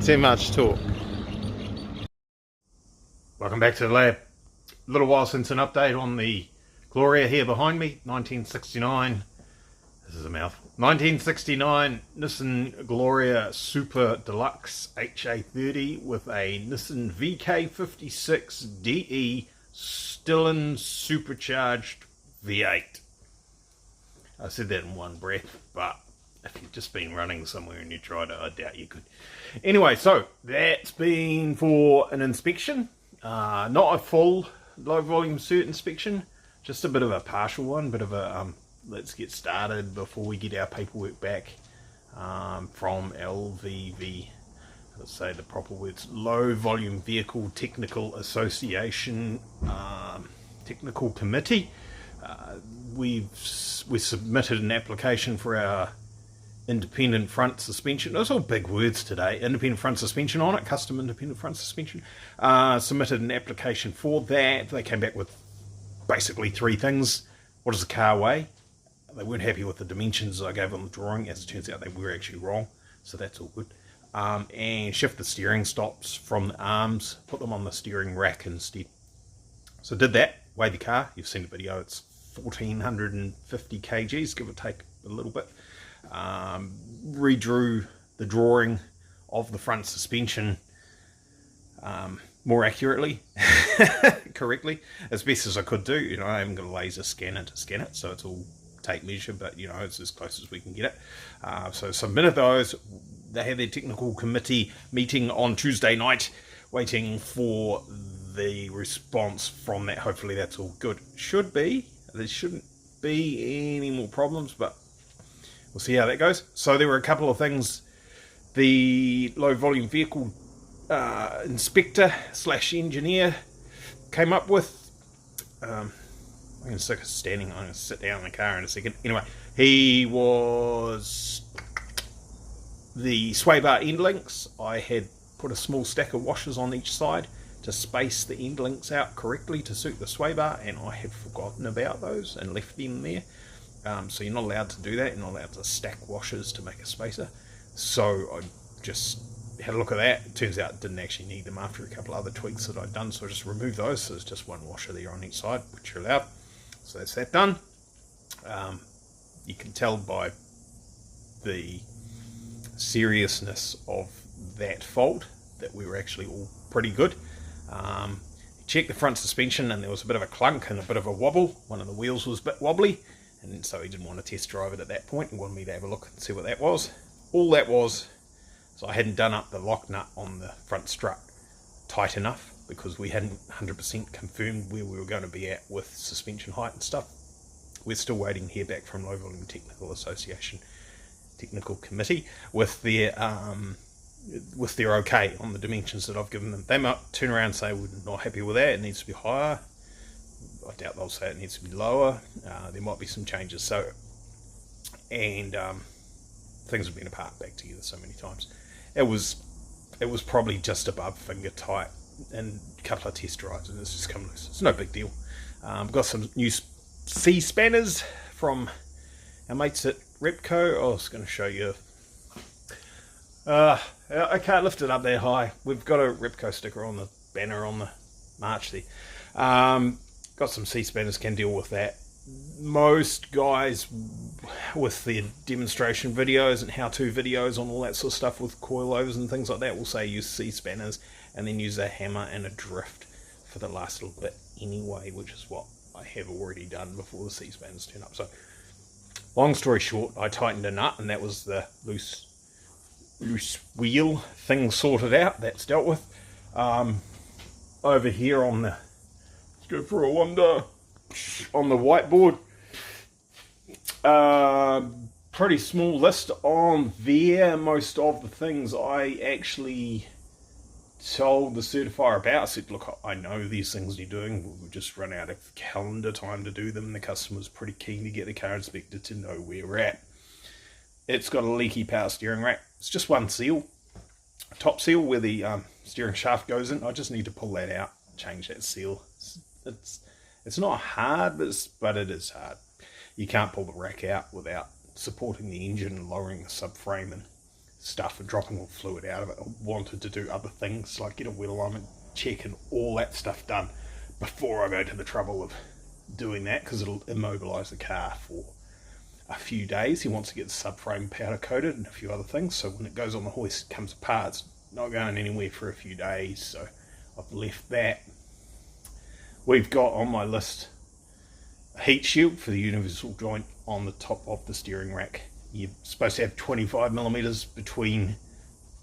Too much talk. Welcome back to the lab. A little while since an update on the Gloria here behind me, 1969. This is a mouthful. 1969 Nissan Gloria Super Deluxe HA30 with a Nissan VK56DE Stillen supercharged V8. I said that in one breath, but if you've just been running somewhere and you tried it, I doubt you could. Anyway, so that's been for an inspection. Not a full low volume cert inspection, just a bit of a partial one, bit of a let's get started before we get our paperwork back from LVV. Let's say the proper words: Low Volume Vehicle Technical Association Technical Committee. We submitted an application for our independent front suspension. Those are all big words today. Independent front suspension on it, custom independent front suspension. Submitted an application for that. They came back with basically three things. What does the car weigh? They weren't happy with the dimensions I gave them the drawing. As it turns out, they were actually wrong, so that's all good. And shift the steering stops from the arms, put them on the steering rack instead. So did that, weighed the car. You've seen the video. It's 1,450 kgs, give or take a little bit. Redrew the drawing of the front suspension more accurately, correctly, as best as I could do. You know, I haven't got a laser scanner to scan it, so it's all tape measure, but you know, it's as close as we can get it. So submitted those. They had their technical committee meeting on Tuesday night, waiting for the response from that. Hopefully that's all good. Should be. There shouldn't be any more problems, but we'll see how that goes. So there were a couple of things the low volume vehicle inspector / engineer came up with. I'm going to stick a standing. I'm going to sit down in the car in a second. Anyway, he was the sway bar end links. I had put a small stack of washers on each side to space the end links out correctly to suit the sway bar, and I had forgotten about those and left them there. So you're not allowed to do that. You're not allowed to stack washers to make a spacer. So I just had a look at that. It turns out I didn't actually need them after a couple of other tweaks that I'd done, so I just removed those. So there's just one washer there on each side, which you're allowed. So that's that done. You can tell by the seriousness of that fault that we were actually all pretty good. Checked the front suspension, and there was a bit of a clunk and a bit of a wobble. One of the wheels was a bit wobbly, and so he didn't want to test drive it at that point. He wanted me to have a look and see what that was. All that was, so I hadn't done up the lock nut on the front strut tight enough, because we hadn't 100% confirmed where we were going to be at with suspension height and stuff. We're still waiting to hear back from Low Volume Technical Association Technical Committee with their okay on the dimensions that I've given them. They might turn around and say we're not happy with that, it needs to be higher. I doubt they'll say it needs to be lower. There might be some changes. So, and things have been apart back together so many times. It was probably just above finger tight and a couple of test drives, and it's just come loose. It's no big deal. Got some new C spanners from our mates at Repco. I was going to show you. I can't lift it up that high. We've got a Repco sticker on the banner on the march there. Got some C spanners, can deal with that. Most guys with their demonstration videos and how-to videos on all that sort of stuff with coilovers and things like that will say use C spanners and then use a hammer and a drift for the last little bit anyway, which is what I have already done before the C spanners turn up. So long story short, I tightened a nut, and that was the loose wheel thing sorted out. That's dealt with. Over here on the, let's go for a wander, on the whiteboard, pretty small list on there. Most of the things I actually told the certifier about. I said, look, I know these things you're doing, we've just run out of calendar time to do them. The customer's pretty keen to get the car inspected to know where we're at. It's got a leaky power steering rack. It's just one seal, top seal where the steering shaft goes in. I just need to pull that out, change that seal. It's it's not hard, but it is hard. You can't pull the rack out without supporting the engine and lowering the subframe and stuff and dropping all fluid out of it. I wanted to do other things like get a wheel alignment check and all that stuff done before I go to the trouble of doing that, because it'll immobilize the car for a few days. He wants to get the subframe powder coated and a few other things, so when it goes on the hoist, it comes apart, it's not going anywhere for a few days, so I've left that. We've got on my list a heat shield for the universal joint on the top of the steering rack. You're supposed to have 25mm between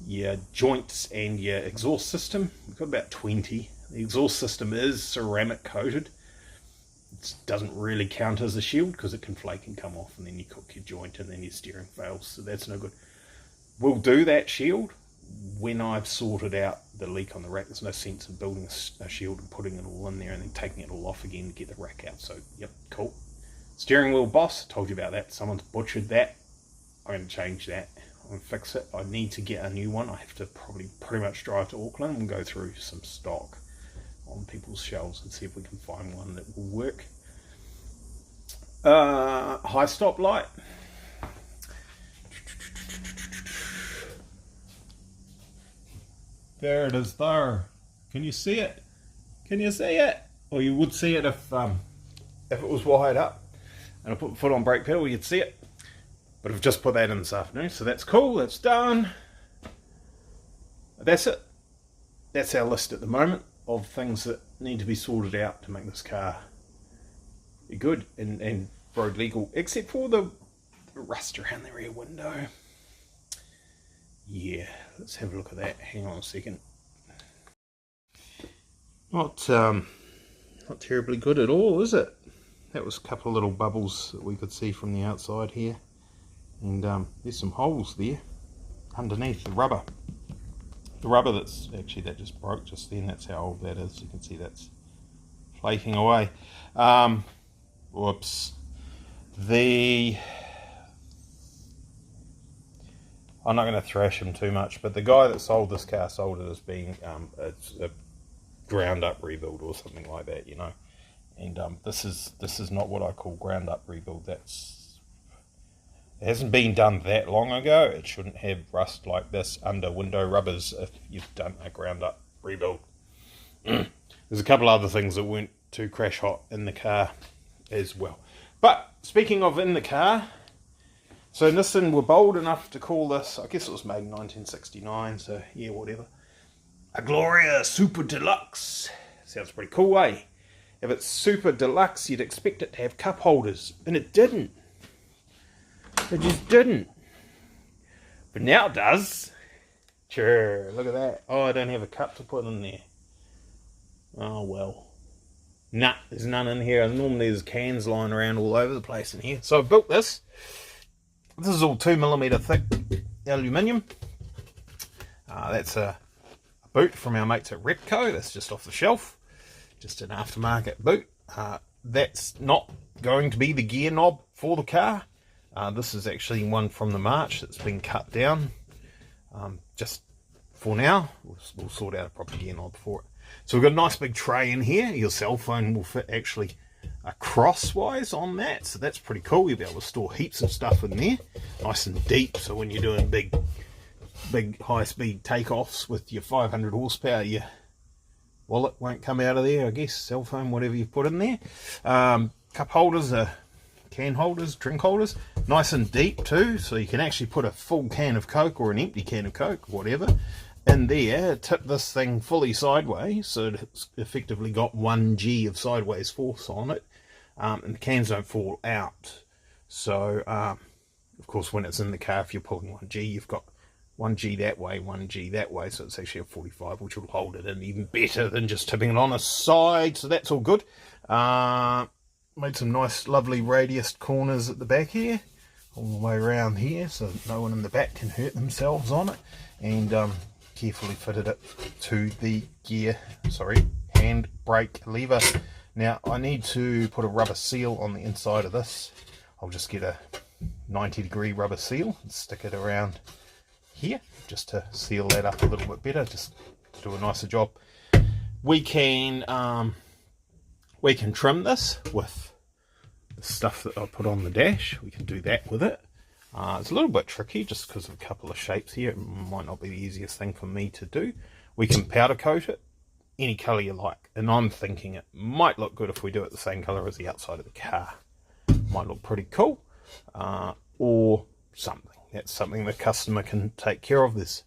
your joints and your exhaust system. We've got about 20. The exhaust system is ceramic coated. It doesn't really count as a shield because it can flake and come off, and then you cook your joint and then your steering fails, so that's no good. We'll do that shield when I've sorted out the leak on the rack. There's no sense in building a shield and putting it all in there and then taking it all off again to get the rack out. So yep, cool. Steering wheel boss, told you about that. Someone's butchered that. I'm going to change that. I'm going to fix it. I need to get a new one. I have to probably pretty much drive to Auckland and go through some stock on people's shelves and see if we can find one that will work. High stop light. There it is there. Can you see it? Can you see it? Or you would see it if it was wired up and I put the foot on brake pedal, you'd see it. But I've just put that in this afternoon, so that's cool, that's done. That's it. That's our list at the moment of things that need to be sorted out to make this car be good and road legal, except for the rust around the rear window. Yeah, let's have a look at that. Hang on a second. Not terribly good at all, is it? That was a couple of little bubbles that we could see from the outside here. And there's some holes there underneath the rubber. The rubber that's actually, that just broke just then. That's how old that is. You can see that's flaking away. Whoops. I'm not going to thrash him too much, but the guy that sold this car sold it as being a ground up rebuild or something like that, you know. And this is not what I call ground up rebuild. It hasn't been done that long ago. It shouldn't have rust like this under window rubbers if you've done a ground up rebuild. There's a couple other things that weren't too crash hot in the car as well. But speaking of in the car, so Nissan were bold enough to call this, I guess it was made in 1969, so yeah, whatever, a Gloria Super Deluxe. Sounds pretty cool, eh? If it's Super Deluxe, you'd expect it to have cup holders, and it didn't. It just didn't. But now it does. Sure, look at that. Oh, I don't have a cup to put in there. Oh well. Nah, there's none in here. Normally there's cans lying around all over the place in here. So I built this. This is all 2mm thick aluminium. That's a boot from our mates at Repco. That's just off the shelf. Just an aftermarket boot. That's not going to be the gear knob for the car. This is actually one from the March that's been cut down. Just for now. We'll sort out a proper gear knob for it. So we've got a nice big tray in here. Your cell phone will fit actually crosswise on that, so that's pretty cool. You'll be able to store heaps of stuff in there, nice and deep, so when you're doing big high-speed takeoffs with your 500 horsepower, your wallet won't come out of there, I guess, cell phone, whatever you put in there. Cup holders are can holders, drink holders, nice and deep too, so you can actually put a full can of Coke or an empty can of Coke, whatever, in there. Tip this thing fully sideways, so it's effectively got 1G of sideways force on it, and the cans don't fall out. So of course when it's in the car, if you're pulling 1G, you've got 1G that way, 1G that way, so it's actually a 45, which will hold it in even better than just tipping it on a side, so that's all good. Made some nice lovely radiused corners at the back here, all the way around here, so no one in the back can hurt themselves on it, and carefully fitted it to the hand brake lever. Now I need to put a rubber seal on the inside of this. I'll just get a 90-degree rubber seal and stick it around here just to seal that up a little bit better, just to do a nicer job. We can We can trim this with the stuff that I put on the dash. We can do that with it. It's a little bit tricky just because of a couple of shapes here. It might not be the easiest thing for me to do. We can powder coat it any colour you like, and I'm thinking it might look good if we do it the same colour as the outside of the car. Might look pretty cool, or something. That's something the customer can take care of. There's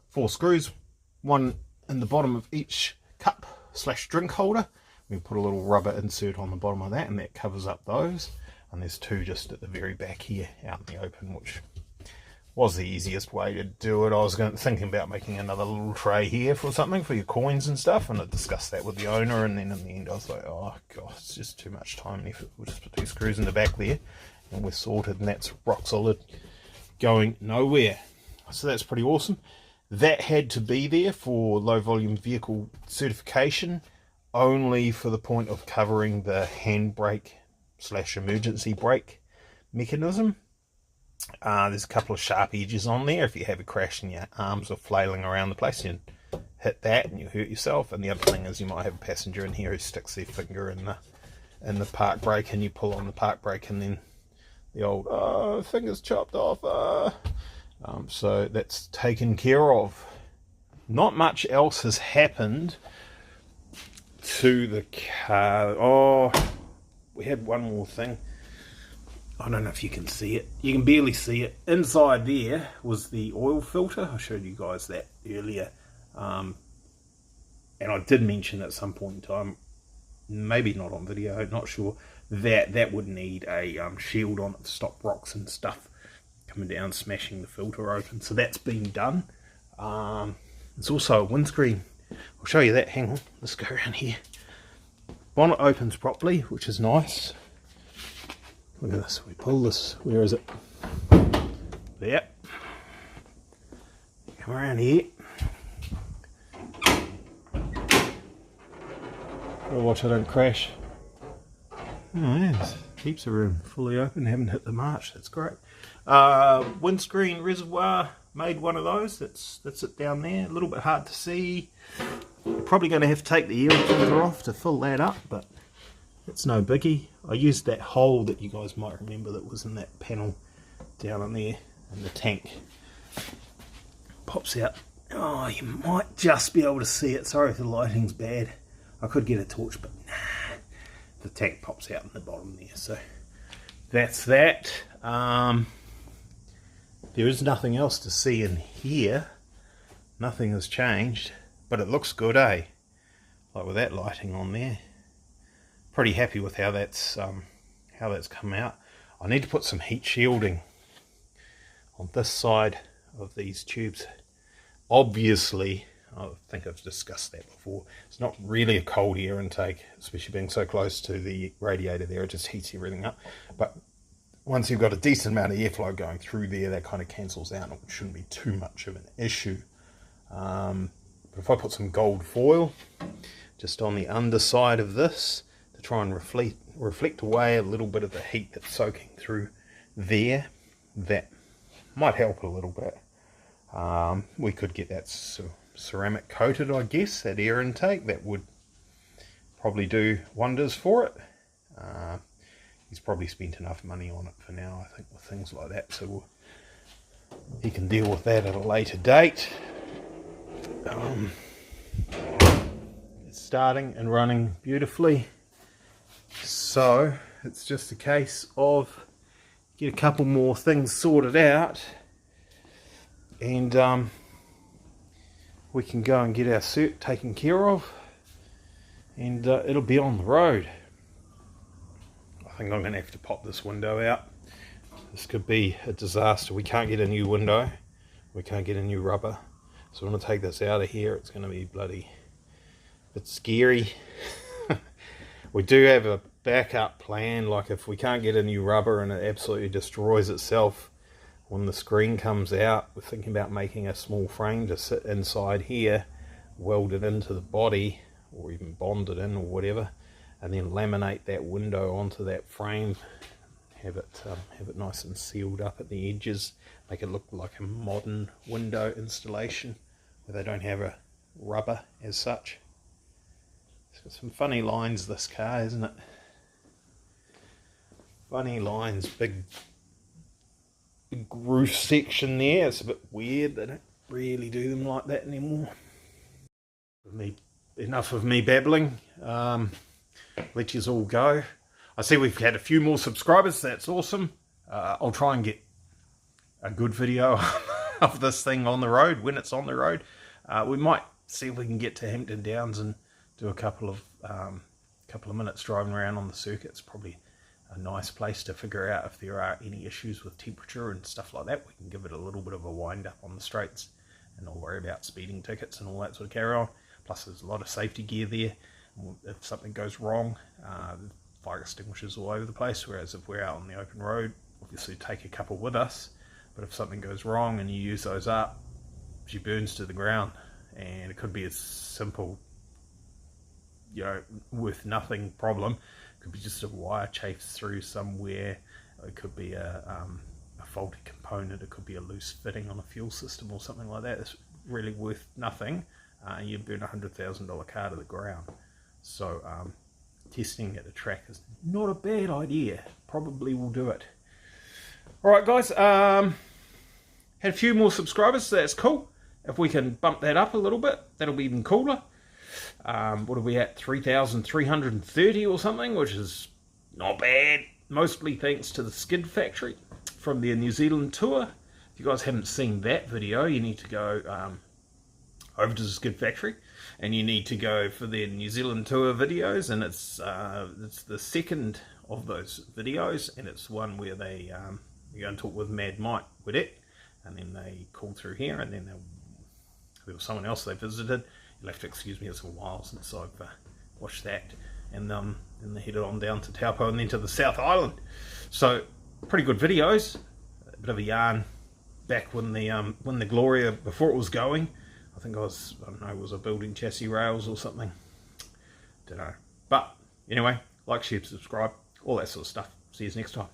4 screws, one in the bottom of each cup / drink holder. We put a little rubber insert on the bottom of that, and that covers up those. And there's 2 just at the very back here out in the open, which was the easiest way to do it. I was thinking about making another little tray here for something for your coins and stuff, and I discussed that with the owner, and then in the end I was like, oh god, it's just too much time and effort. We'll just put 2 screws in the back there and we're sorted, and that's rock solid, going nowhere. So that's pretty awesome. That had to be there for low volume vehicle certification, only for the point of covering the handbrake / emergency brake mechanism. There's a couple of sharp edges on there. If you have a crash and your arms are flailing around the place, you hit that and you hurt yourself. And the other thing is, you might have a passenger in here who sticks their finger in the park brake, and you pull on the park brake, and then the old finger's chopped off. So that's taken care of. Not much else has happened to the car. Oh, we had one more thing. I don't know if you can see it. You can barely see it. Inside there was the oil filter. I showed you guys that earlier. And I did mention at some point in time, maybe not on video, not sure, that would need a shield on it to stop rocks and stuff coming down, smashing the filter open. So that's been done. It's also a windscreen. I'll show you that. Hang on. Let's go around here. Bonnet opens properly, which is nice. Look at this. We pull this. Where is it? There. Come around here. Gotta watch I don't crash. Oh, yes. Heaps of room. Fully open. Haven't hit the march. That's great. Windscreen reservoir. Made one of those. That's it down there. A little bit hard to see. You're probably going to have to take the air filter off to fill that up, but it's no biggie. I used that hole that you guys might remember that was in that panel down in there, and the tank pops out. Oh, you might just be able to see it. Sorry if the lighting's bad. I could get a torch, but nah. The tank pops out in the bottom there. So that's that. There is nothing else to see in here. Nothing has changed, but it looks good, eh? Like with that lighting on there. Pretty happy with how that's come out. I need to put some heat shielding on this side of these tubes. Obviously, I think I've discussed that before, it's not really a cold air intake, especially being so close to the radiator there. It just heats everything up. But once you've got a decent amount of airflow going through there, that kind of cancels out. It shouldn't be too much of an issue. But if I put some gold foil just on the underside of this to try and reflect away a little bit of the heat that's soaking through there, that might help a little bit. We could get that ceramic coated, I guess, that air intake. That would probably do wonders for it. He's probably spent enough money on it for now, I think, with things like that, so he can deal with that at a later date. It's starting and running beautifully, so it's just a case of get a couple more things sorted out, and we can go and get our cert taken care of, and it'll be on the road. I think I'm going to have to pop this window out. This could be a disaster. We can't get a new window. We can't get a new rubber. So I'm going to take this out of here. It's going to be bloody a bit scary. We do have a backup plan. Like if we can't get a new rubber and it absolutely destroys itself when the screen comes out, we're thinking about making a small frame to sit inside here, weld it into the body, or even bond it in or whatever, and then laminate that window onto that frame, have it nice and sealed up at the edges, make it look like a modern window installation where they don't have a rubber as such. It's got some funny lines, this car, isn't it? Funny lines, big roof section there. It's a bit weird. They don't really do them like that anymore. Enough of me babbling. Let yous all go. I see we've had a few more subscribers. That's awesome. I'll try and get a good video of this thing on the road when it's on the road. We might see if we can get to Hampton Downs and do a couple of minutes driving around on the circuit. It's probably a nice place to figure out if there are any issues with temperature and stuff like that. We can give it a little bit of a wind up on the straights and not worry about speeding tickets and all that sort of carry on. Plus there's a lot of safety gear there. If something goes wrong, fire extinguishers all over the place, whereas if we're out on the open road, obviously take a couple with us, but if something goes wrong and you use those up, she burns to the ground. And it could be a simple, worth nothing problem. It could be just a wire chafes through somewhere. It could be a faulty component. It could be a loose fitting on a fuel system or something like that. It's really worth nothing. You burn a $100,000 car to the ground. So testing at a track is not a bad idea. Probably will do it. Alright guys, had a few more subscribers, so that's cool. If we can bump that up a little bit, that'll be even cooler. What are we at? 3,330 or something, which is not bad. Mostly thanks to the Skid Factory from their New Zealand tour. If you guys haven't seen that video, you need to go over to the Skid Factory, and you need to go for their New Zealand tour videos, and it's the second of those videos, and it's one where they go and talk with Mad Mike with it, and then they call through here, and then there was someone else they visited. You'll have to excuse me, it's a while since I've watched that, and then they headed on down to Taupo and then to the South Island. So pretty good videos. A bit of a yarn back when the Gloria, before it was going, I think I don't know, was I building chassis rails or something? Don't know. But anyway, like, share, subscribe, all that sort of stuff. See you next time.